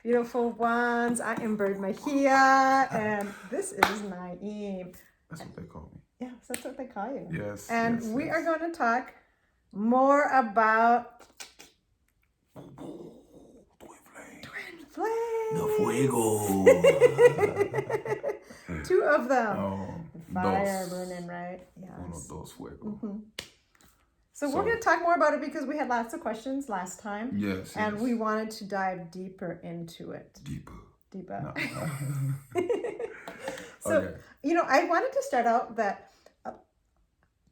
beautiful ones. I am Bird Mahia, and this is Naim. That's what they call me. Yes, that's what they call you. Yes. And yes, we yes. are going to talk more about twin flames. The fuego. Two of them. Oh, Fire burning, right? Yes. Uno, dos, fuego. Mm-hmm. So we're going to talk more about it because we had lots of questions last time. Yes. And we wanted to dive deeper into it. Deeper. No. So, Okay. I wanted to start out that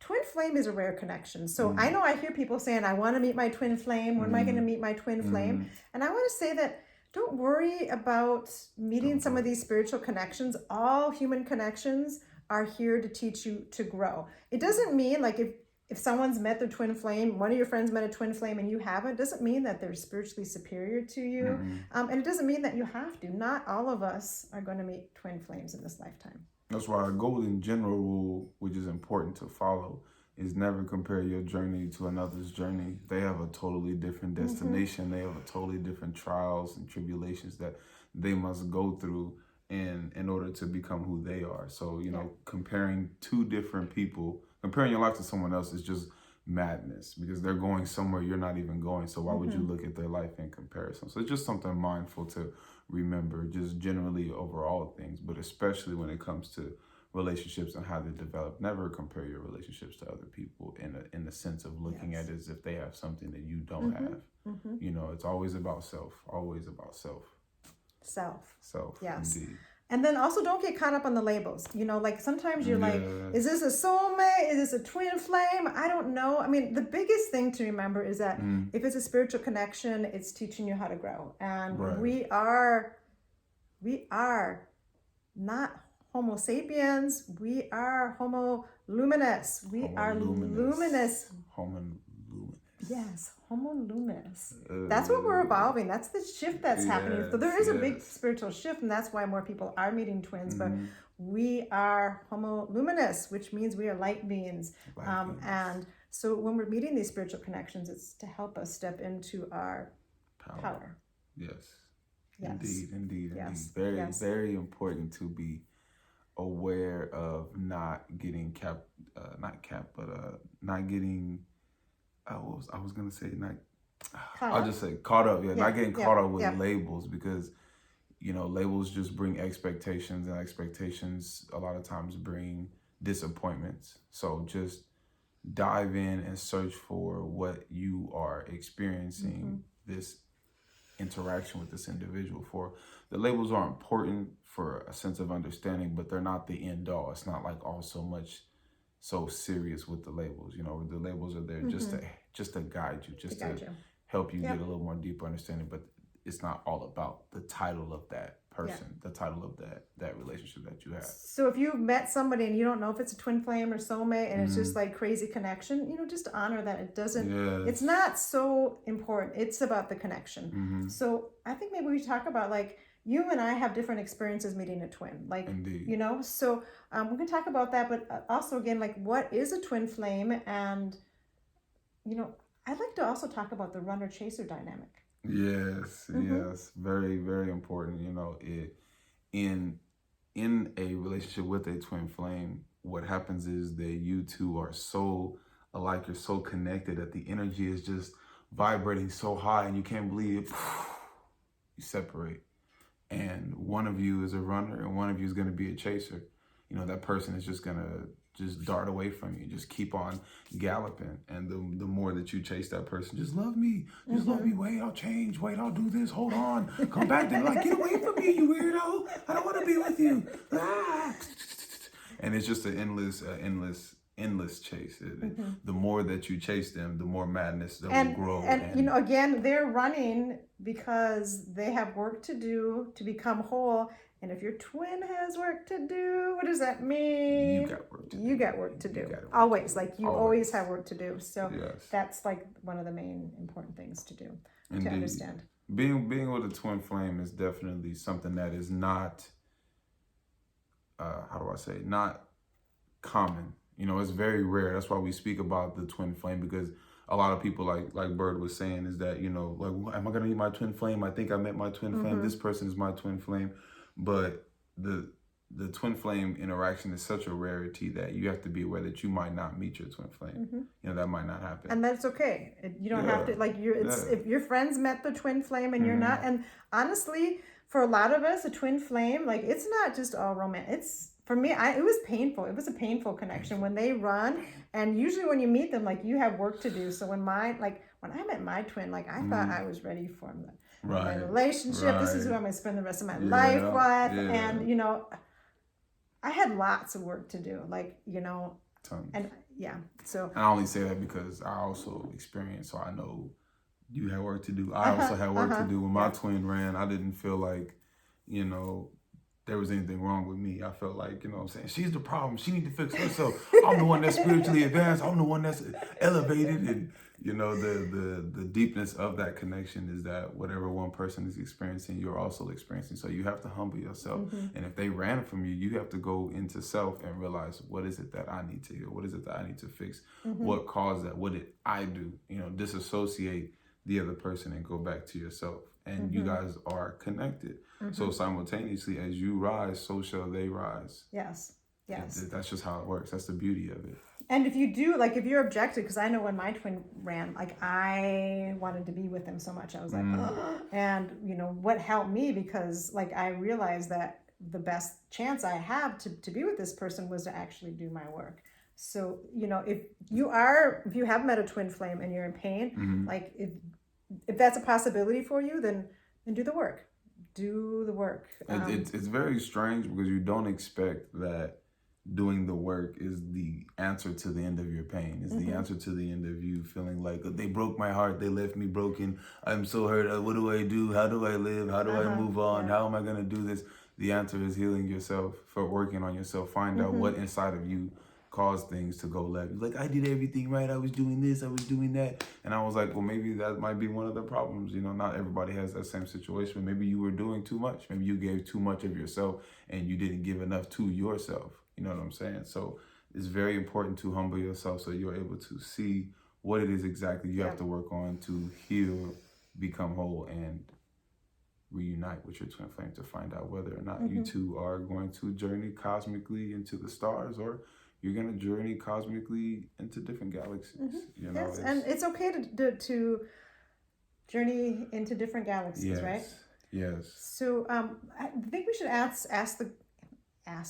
twin flame is a rare connection. So I know I hear people saying, I want to meet my twin flame. When am I going to meet my twin flame? And I want to say that don't worry about meeting some of these spiritual connections. All human connections are here to teach you to grow. It doesn't mean like if someone's met their twin flame, one of your friends met a twin flame and you haven't, doesn't mean that they're spiritually superior to you. And it doesn't mean that you have to. Not all of us are going to meet twin flames in this lifetime. That's why a golden general rule, which is important to follow, is never compare your journey to another's journey. They have a totally different destination. They have a totally different trials and tribulations that they must go through in order to become who they are. So, comparing two different people, comparing your life to someone else is just madness because they're going somewhere you're not even going. So why would you look at their life in comparison? So it's just something mindful to remember, just generally over all things, but especially when it comes to relationships and how they develop. Never compare your relationships to other people in the sense of looking at it as if they have something that you don't have. It's always about self. Always about self. Self. Yes. Indeed. And then also don't get caught up on the labels. Like sometimes you're like, is this a soulmate? Is this a twin flame? I don't know. I mean, the biggest thing to remember is that if it's a spiritual connection, it's teaching you how to grow. And we are not Homo sapiens. We are Homo luminous. We are luminous. Homo luminous. Yes, Homo luminous. That's what we're evolving. That's the shift that's happening. So there is a big spiritual shift, and that's why more people are meeting twins. But we are Homo luminous, which means we are light beings. And so when we're meeting these spiritual connections, it's to help us step into our power. Yes. Yes. Indeed. Yes. Very important to be aware of not getting not getting. I was gonna say not. I'll just say caught up. Not getting caught up with labels because labels just bring expectations, and expectations a lot of times bring disappointments. So just dive in and search for what you are experiencing this interaction with this individual for. The labels are important for a sense of understanding, but they're not the end all. It's not like all so serious with the labels. The labels are there just to guide you, just to help you get a little more deeper understanding. But it's not all about the title of that person, the title of that relationship that you have. So if you've met somebody and you don't know if it's a twin flame or soulmate, and it's just like crazy connection, just honor that it doesn't. It's not so important. It's about the connection. So I think maybe we talk about like. You and I have different experiences meeting a twin, Indeed. So we can talk about that, but also again, like what is a twin flame? And, I'd like to also talk about the runner-chaser dynamic. Yes, yes. Very, very important. In a relationship with a twin flame, what happens is that you two are so alike, you're so connected that the energy is just vibrating so high and you can't believe it. You separate. And one of you is a runner and one of you is going to be a chaser. That person is just going to just dart away from you, just keep on galloping. And the more that you chase that person, just love me, love me, wait, I'll change, wait, I'll do this, hold on, come back. They're like, get away from me, you weirdo, I don't want to be with you. And it's just an endless chase. The more that you chase them, the more madness they will grow. And again, they're running because they have work to do to become whole. And if your twin has work to do, what does that mean? You got work to do. You got work to do. Always. Like you always have work to do. So that's like one of the main important things to do, to understand. Being with a twin flame is definitely something that is not, not common. It's very rare. That's why we speak about the twin flame, because a lot of people, like Bird was saying, is that, you know, like, am I gonna meet my twin flame? I think I met my twin flame. This person is my twin flame, but the twin flame interaction is such a rarity that you have to be aware that you might not meet your twin flame. You know, that might not happen, and that's okay. You don't have to, like, if your friends met the twin flame and you're not. And honestly, for a lot of us, a twin flame, like, it's not just all romantic. It's, for me, it was painful. It was a painful connection when they run. And usually when you meet them, like, you have work to do. So when I met my twin, like, I thought I was ready for my relationship. This is who I'm going to spend the rest of my life with. And, you know, I had lots of work to do, like, you know. Tons. And so. I only say that because I also experienced, so I know you had work to do. I also had work to do. When my twin ran, I didn't feel like, you know, there was anything wrong with me. I felt like, you know what I'm saying, she's the problem. She need to fix herself. I'm the one that's spiritually advanced. I'm the one that's elevated. And, you know, the deepness of that connection is that whatever one person is experiencing, you're also experiencing. So you have to humble yourself. And if they ran from you, you have to go into self and realize, what is it that I need to heal? What is it that I need to fix? What caused that? What did I do? You know, disassociate the other person and go back to yourself. And you guys are connected. So simultaneously, as you rise, so shall they rise. Yes. That's just how it works. That's the beauty of it. And if you do, like, if you're objective, because I know when my twin ran, like, I wanted to be with him so much. I was like, oh. And, you know, what helped me, because, like, I realized that the best chance I have to be with this person was to actually do my work. So, you know, if you have met a twin flame and you're in pain, like, if that's a possibility for you, then do the work. Do the work. It's very strange because you don't expect that doing the work is the answer to the end of your pain. Is the answer to the end of you feeling like, they broke my heart. They left me broken. I'm so hurt. What do I do? How do I live? How do I move on? How am I going to do this? The answer is healing yourself, for working on yourself. Find out what inside of you caused things to go left. Like, I did everything right. I was doing this, I was doing that. And I was like, well, maybe that might be one of the problems. You know, not everybody has that same situation. Maybe you were doing too much. Maybe you gave too much of yourself and you didn't give enough to yourself. You know what I'm saying? So it's very important to humble yourself so you're able to see what it is exactly you have to work on to heal, become whole, and reunite with your twin flame to find out whether or not you two are going to journey cosmically into the stars, or you're going to journey cosmically into different galaxies. You know, yes, and it's okay to journey into different galaxies, right? Yes. So I think we should ask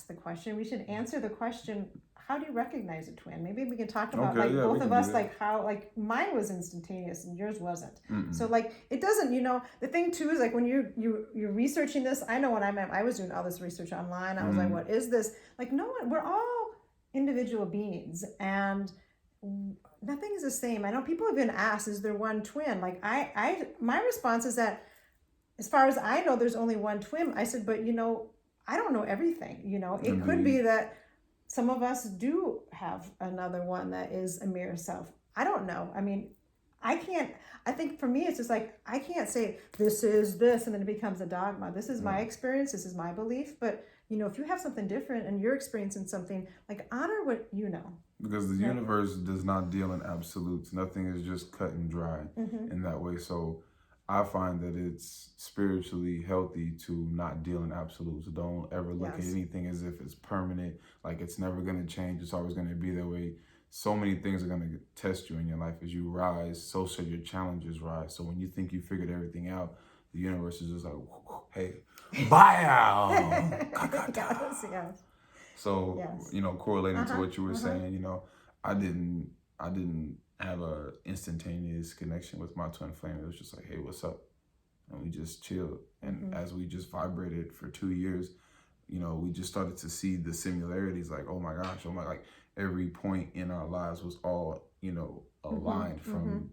the question. We should answer the question, how do you recognize a twin? Maybe we can talk about both of us, like how, like, mine was instantaneous and yours wasn't. So, like, it doesn't, you know, the thing too is, like, when you're researching this, I know when I was doing all this research online, I was like, what is this? Like, no one, we're all individual beings and nothing is the same. I know people have been asked, is there one twin? Like, my response is that as far as I know, there's only one twin. I said, but, you know, I don't know everything. You know, it could be that some of us do have another one that is a mirror self. I don't know. I mean, I think for me, it's just like, I can't say this is this and then it becomes a dogma. This is my experience. This is my belief. But, you know, if you have something different and you're experiencing something, like, honor what you know. Because the universe does not deal in absolutes. Nothing is just cut and dry in that way. So I find that it's spiritually healthy to not deal in absolutes. Don't ever look at anything as if it's permanent, like it's never going to change. It's always going to be that way. So many things are going to test you in your life as you rise. So shall your challenges rise. So when you think you figured everything out, the universe is just like, hey, bam! Yes. So, you know, correlating to what you were saying, you know, I didn't have a instantaneous connection with my twin flame. It was just like, hey, what's up? And we just chilled. And as we just vibrated for 2 years, you know, we just started to see the similarities. Like, oh my gosh, like every point in our lives was all, you know, aligned from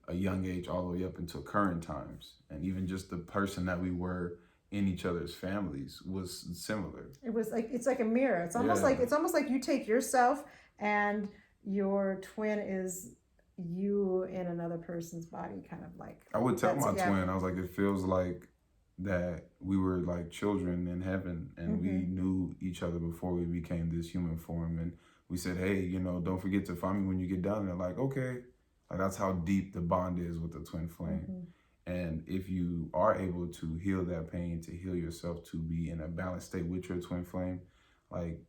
a young age all the way up until current times. And even just the person that we were in each other's families was similar. It was like, it's like a mirror. It's almost like you take yourself and your twin is you in another person's body, kind of like. I would tell my twin, I was like, it feels like that we were like children in heaven and we knew each other before we became this human form. And we said, hey, you know, don't forget to find me when you get down there. Like, okay, Like that's how deep the bond is with the twin flame. And if you are able to heal that pain, to heal yourself, to be in a balanced state with your twin flame, like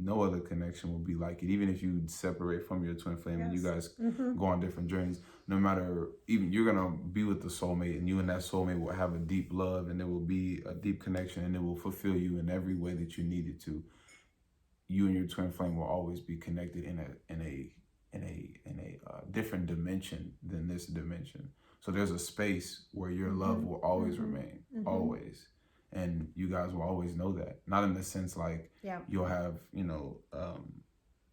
no other connection will be like it. Even if you separate from your twin flame and you guys go on different journeys, no matter, even you're gonna be with the soulmate, and you and that soulmate will have a deep love, and there will be a deep connection, and it will fulfill you in every way that you need it to. You and your twin flame will always be connected in a different dimension than this dimension. So there's a space where your love will always remain, always. And you guys will always know that. Not in the sense like you'll have,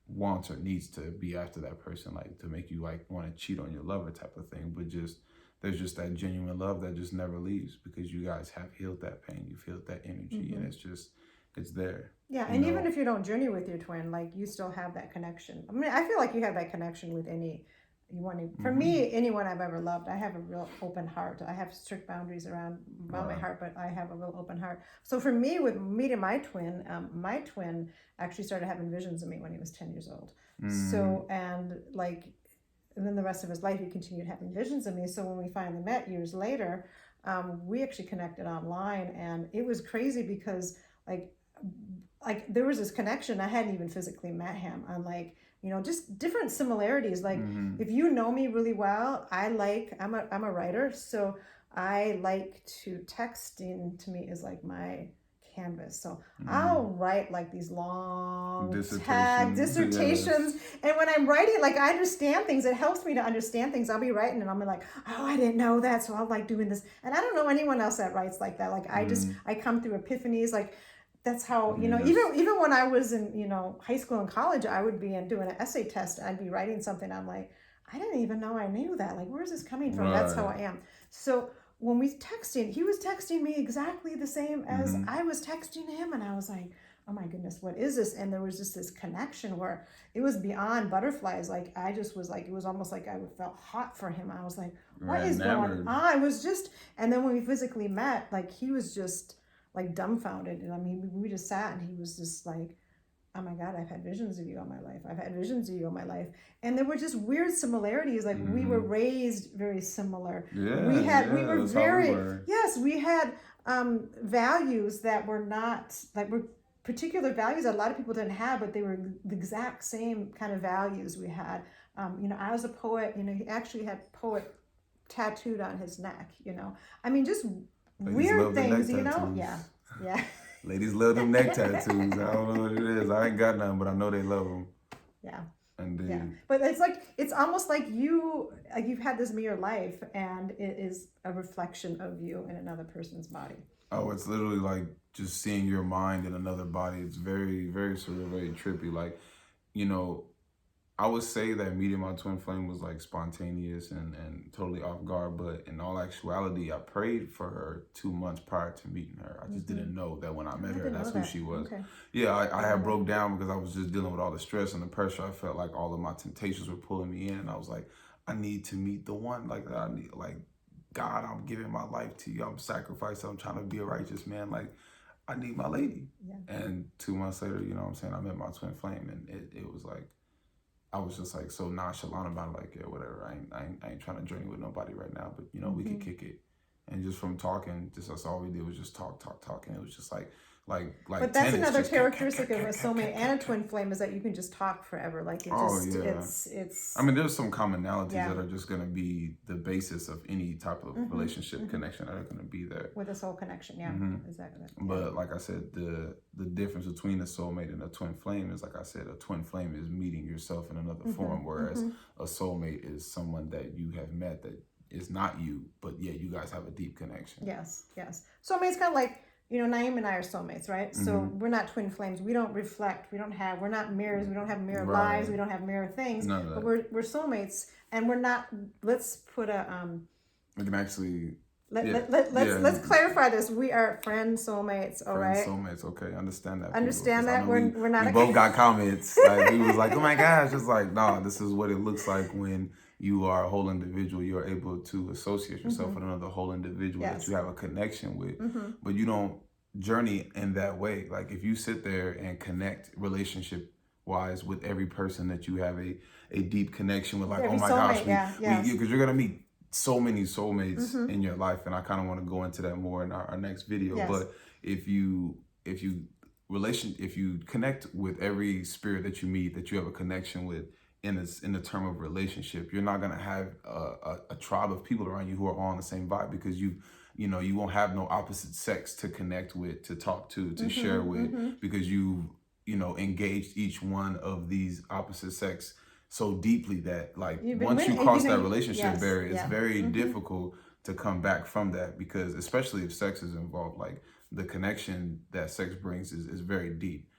wants or needs to be after that person, like to make you like want to cheat on your lover type of thing. But just, there's just that genuine love that just never leaves, because you guys have healed that pain. You've healed that energy, and it's there. Yeah, and even if you don't journey with your twin, like you still have that connection. I mean, I feel like you have that connection with for me, anyone I've ever loved. I have a real open heart. I have strict boundaries around my heart, but I have a real open heart. So for me, with meeting my twin actually started having visions of me when he was 10 years old. So, and then the rest of his life, he continued having visions of me. So when we finally met years later, we actually connected online, and it was crazy because like there was this connection. I hadn't even physically met him. I'm just different similarities. Like if you know me really well, I'm a writer, so I like to, texting to me is like my canvas. So I'll write like these long dissertations. And when I'm writing, like I understand things, it helps me to understand things. I'll be writing and I'll be like, oh, I didn't know that. So I'll like doing this. And I don't know anyone else that writes like that. Like I come through epiphanies. Like that's how, even when I was in, high school and college, I would be doing an essay test. I'd be writing something. I'm like, I didn't even know I knew that. Like, where's this coming from? Right. That's how I am. So when we texting, he was texting me exactly the same as I was texting him. And I was like, oh my goodness, what is this? And there was just this connection where it was beyond butterflies. Like, I just was like, it was almost like I felt hot for him. I was like, what is going on? It was just, and then when we physically met, like, he was just like dumbfounded. And I mean, we just sat and he was just like, oh my God, I've had visions of you all my life. I've had visions of you all my life. And there were just weird similarities. Like we were raised very similar. Yeah, we had values that were not, like were particular values that a lot of people didn't have, but they were the exact same kind of values we had. I was a poet, he actually had poet tattooed on his neck, I mean, just weird things, Yeah. Ladies love them neck tattoos. I don't know what it is. I ain't got none, but I know they love them. Yeah. Indeed. Yeah. But it's almost like you've had this mirror life, and it is a reflection of you in another person's body. Oh, it's literally like just seeing your mind in another body. It's very, very surreal, very trippy. Like, I would say that meeting my twin flame was like spontaneous and totally off guard, but in all actuality, I prayed for her 2 months prior to meeting her. I just didn't know that when I met her, that's who she was. Okay. Yeah, I had broke down because I was just dealing with all the stress and the pressure. I felt like all of my temptations were pulling me in, and I was like, I need to meet the one. Like, I need, like, God, I'm giving my life to you. I'm sacrificing. I'm trying to be a righteous man. Like, I need my lady. Yeah. And 2 months later, I met my twin flame, and it was like, I was just like so nonchalant about it, like, yeah, whatever. I ain't trying to journey with nobody right now, but we could kick it. And just from talking, that's all we did was just talk. And it was just like. But that's another characteristic of a soulmate and a twin flame, is that you can just talk forever. Like it's. I mean, there's some commonalities that are just going to be the basis of any type of relationship connection that are going to be there. With a soul connection, exactly. But like I said, the difference between a soulmate and a twin flame is, like I said, a twin flame is meeting yourself in another form, whereas a soulmate is someone that you have met that is not you, but yet you guys have a deep connection. Yes. Soulmate's kind of like. Naim and I are soulmates, right? So we're not twin flames. We don't reflect. We're not mirrors. We don't have mirror lives. We don't have mirror things. But we're soulmates, and we're not. Let's put a. We can actually. Let's clarify this. We are friend soulmates. All right. Soulmates. Okay, understand that. Understand that we're not. We both got comments. Like, we was like, oh my gosh, it's like, no, this is what it looks like when you are a whole individual. You are able to associate yourself with another whole individual that you have a connection with, but you don't journey in that way. Like, if you sit there and connect relationship wise with every person that you have a deep connection with. Like, Every oh my soulmate, gosh, yes. because you're going to meet so many soulmates in your life. And I kind of want to go into that more in our next video. Yes. But if you connect with every spirit that you meet, that you have a connection with in the term of relationship, you're not going to have a tribe of people around you who are all on the same vibe, because you won't have no opposite sex to connect with, to talk to share with, because you engaged each one of these opposite sex so deeply that, like, once you cross that relationship barrier, it's very difficult to come back from that, because especially if sex is involved, like, the connection that sex brings is very deep.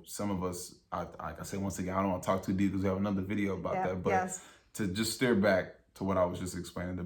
Some of us, like I say, once again, I don't want to talk too deep because we have another video about that, but to just steer back to what I was just explaining, the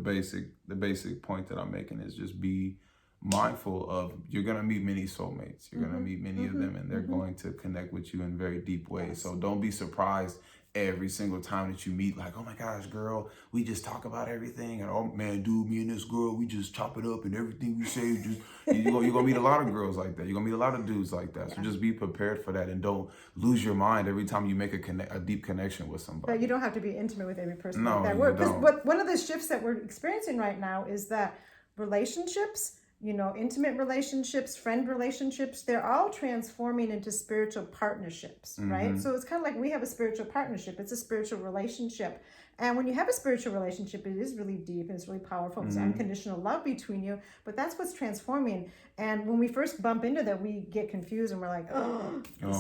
basic point that I'm making is just be mindful of, you're going to meet many soulmates. You're going to meet many of them, and they're going to connect with you in very deep ways. So don't be surprised every single time that you meet, like, oh my gosh, girl, we just talk about everything, and oh man, dude, me and this girl, we just chop it up, and everything we say, you're gonna meet a lot of girls like that. You're gonna meet a lot of dudes like that. So just be prepared for that, and don't lose your mind every time you make a deep connection with somebody. But you don't have to be intimate with every person. No, like that. you don't. One of the shifts that we're experiencing right now is that relationships, intimate relationships, friend relationships, they're all transforming into spiritual partnerships, right? So it's kind of like we have a spiritual partnership. It's a spiritual relationship. And when you have a spiritual relationship, it is really deep and it's really powerful. It's unconditional love between you, but that's what's transforming. And when we first bump into that, we get confused and we're like,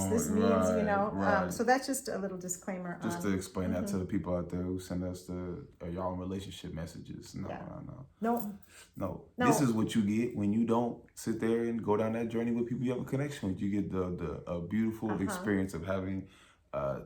this means, right. So that's just a little disclaimer. Just to explain that to the people out there who send us y'all relationship messages. No. This is what you get when you don't sit there and go down that journey with people you have a connection with. You get a beautiful experience of having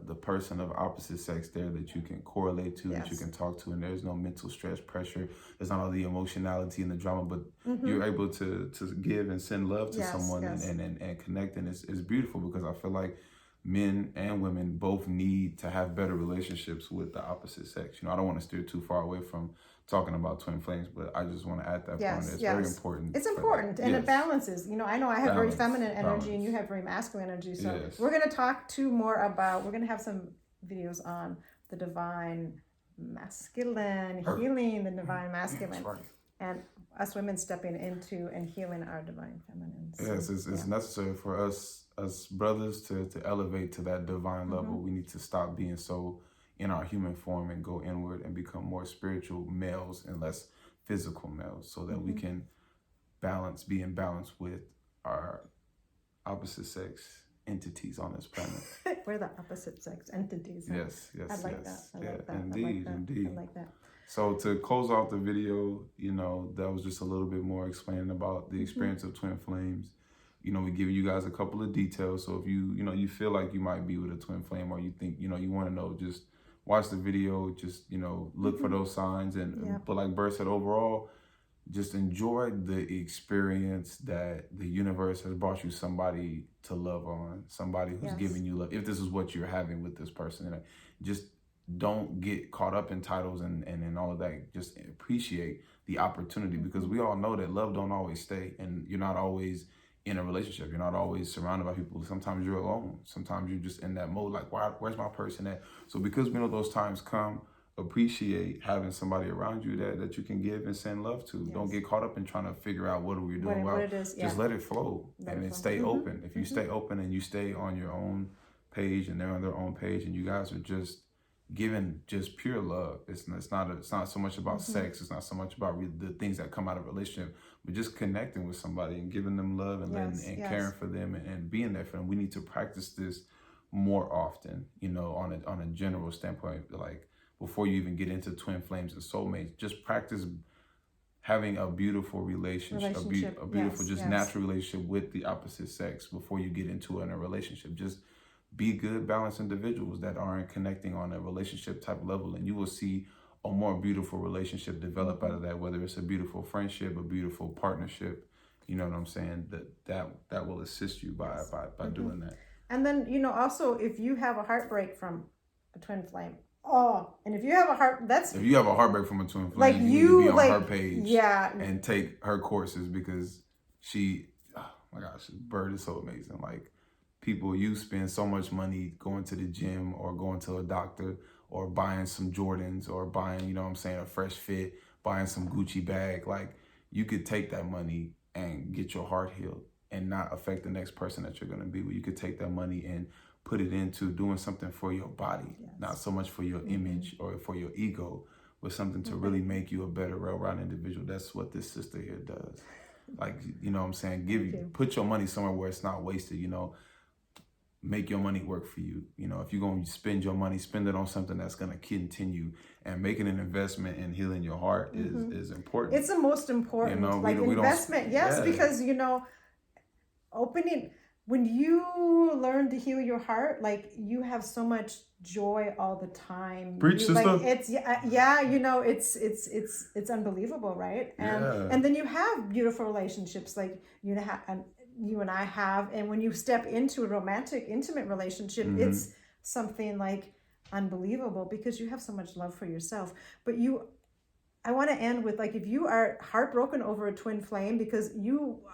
the person of opposite sex there that you can correlate to, that you can talk to, and there's no mental stress, pressure. There's not all the emotionality and the drama, but you're able to give and send love to someone and connect, and it's beautiful, because I feel like men and women both need to have better relationships with the opposite sex. I don't want to steer too far away from talking about twin flames, but I just want to add that point. It's very important. It's important, and it balances. I know I have very feminine energy, and you have very masculine energy. So we're going to talk we're going to have some videos on the divine masculine, healing the divine masculine. And us women stepping into and healing our divine feminine. So, it's necessary for us brothers to elevate to that divine level. We need to stop being so in our human form and go inward and become more spiritual males and less physical males, so that we can be in balance with our opposite sex entities on this planet. We're the opposite sex entities. Huh? Yes. I like that. Indeed. I like that. So to close off the video, that was just a little bit more explaining about the experience of twin flames. We give you guys a couple of details. So if you feel like you might be with a twin flame, or you think, you want to know, just watch the video, just, look for those signs. But like Bert said, overall, just enjoy the experience that the universe has brought you somebody to love on, somebody who's giving you love. If this is what you're having with this person, just don't get caught up in titles and all of that. Just appreciate the opportunity, because we all know that love don't always stay, and you're not always in a relationship. You're not always surrounded by people. Sometimes you're alone. Sometimes you're just in that mode, like, where's my person at? So because we know those times come, appreciate having somebody around you that you can give and send love to. Don't get caught up in trying to figure out what are we doing. Just let it flow, and stay open. If you stay open and you stay on your own page and they're on their own page, and you guys are just giving just pure love. It's not so much about sex. It's not so much about the things that come out of a relationship, but just connecting with somebody and giving them love and caring for them and being there for them. We need to practice this more often, on a general standpoint. Like, before you even get into twin flames and soulmates, just practice having a beautiful relationship. A beautiful, natural relationship with the opposite sex before you get into a relationship. Just be good, balanced individuals that aren't connecting on a relationship type level, and you will see a more beautiful relationship develop out of that, whether it's a beautiful friendship, a beautiful partnership. You know what I'm saying? That will assist you by doing that. And then, also, if you have a heartbreak from a twin flame, and if you have a heartbreak from a twin flame, like, you need to be on her page and take her courses, because oh my gosh, Bird is so amazing. Like, people, you spend so much money going to the gym or going to a doctor or buying some Jordans or buying, you know what I'm saying, a fresh fit, buying some Gucci bag. Like, you could take that money and get your heart healed and not affect the next person that you're going to be with. You could take that money and put it into doing something for your body, not so much for your image or for your ego, but something to really make you a better, well-rounded individual. That's what this sister here does. Like, you know what I'm saying? Put your money somewhere where it's not wasted, you know. Make your money work for you. You know, if you're going to spend your money, spend it on something that's going to continue, and making an investment in healing your heart is important. It's the most important, you know, like investment. Yes, because, you know, when you learn to heal your heart, like, you have so much joy all the time. Preach, sister. Like, it's you know, it's unbelievable, right? And then you have beautiful relationships, like you and I have, and when you step into a romantic, intimate relationship, it's something like unbelievable because you have so much love for yourself. But I want to end with, like, if you are heartbroken over a twin flame, because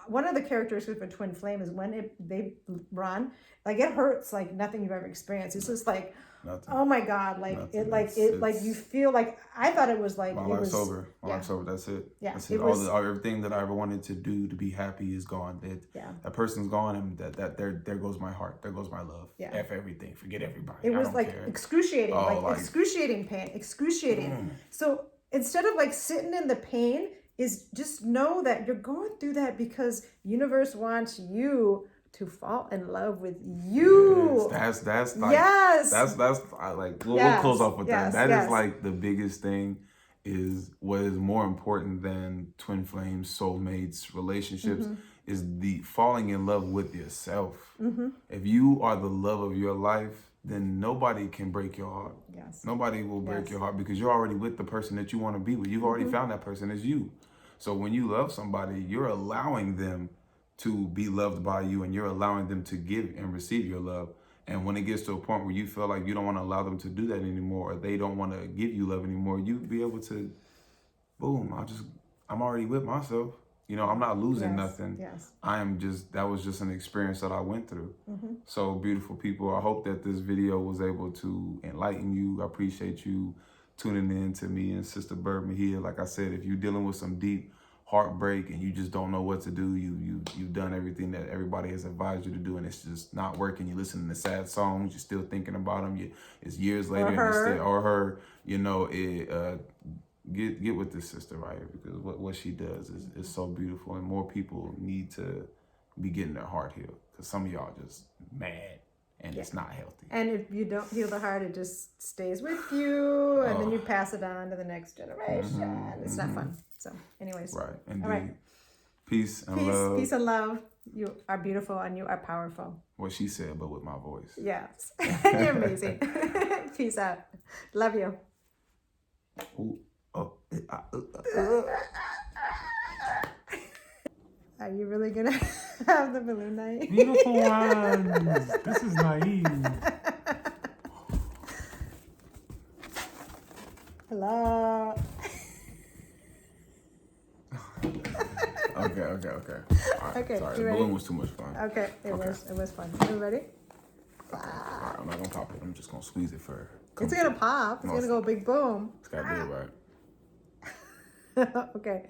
one of the characteristics of a twin flame is when they run, like, it hurts like nothing you've ever experienced. It's just like, nothing. Oh my God, like nothing. Like you feel like, I thought it was like, my life's over. My life's over. That's it. Yeah. That's it. Everything that I ever wanted to do to be happy is gone. That person's gone, and there goes my heart. There goes my love. Yeah. F everything. Forget everybody. It was like care. Excruciating, excruciating pain, excruciating. So instead of like sitting in the pain, is just know that you're going through that because universe wants you to fall in love with you. Yes, that's like, that's we'll close off with that. That is like the biggest thing, is what is more important than twin flames, soulmates, relationships, is the falling in love with yourself. If you are the love of your life, then nobody can break your heart. Yes. Nobody will break your heart because you're already with the person that you want to be with. You've already found that person as you. So when you love somebody, you're allowing them to be loved by you, and you're allowing them to give and receive your love. And when it gets to a point where you feel like you don't want to allow them to do that anymore, or they don't want to give you love anymore, you be able to, boom, I'm already with myself. You know, I'm not losing nothing. Yes. That was just an experience that I went through. So, beautiful people, I hope that this video was able to enlighten you. I appreciate you tuning in to me and Sister Birdman here. Like I said, if you're dealing with some deep heartbreak and you just don't know what to do, you've done everything that everybody has advised you to do, and it's just not working. You're listening to sad songs, you're still thinking about them. It's years later, or her, you know, get with this sister right here, because what she does is so beautiful, and more people need to be getting their heart healed, because some of y'all just mad, and it's not healthy. And if you don't heal the heart, it just stays with you, and then you pass it on to the next generation. It's not fun. So anyways. Right. Indeed. All right. Peace and love. Peace and love. You are beautiful and you are powerful. What she said, but with my voice. Yes. You're amazing. Peace out. Love you. Ooh. Oh. Are you really gonna have the balloon night? Beautiful ones. This is Naim. Hello. Okay. All right, okay. Sorry, the balloon was too much fun. Okay, it was fun. Are you ready? Okay. All right, I'm not gonna pop it. I'm just gonna squeeze it for. It's gonna pop. It's gonna go big boom. It's gotta do it right. Okay.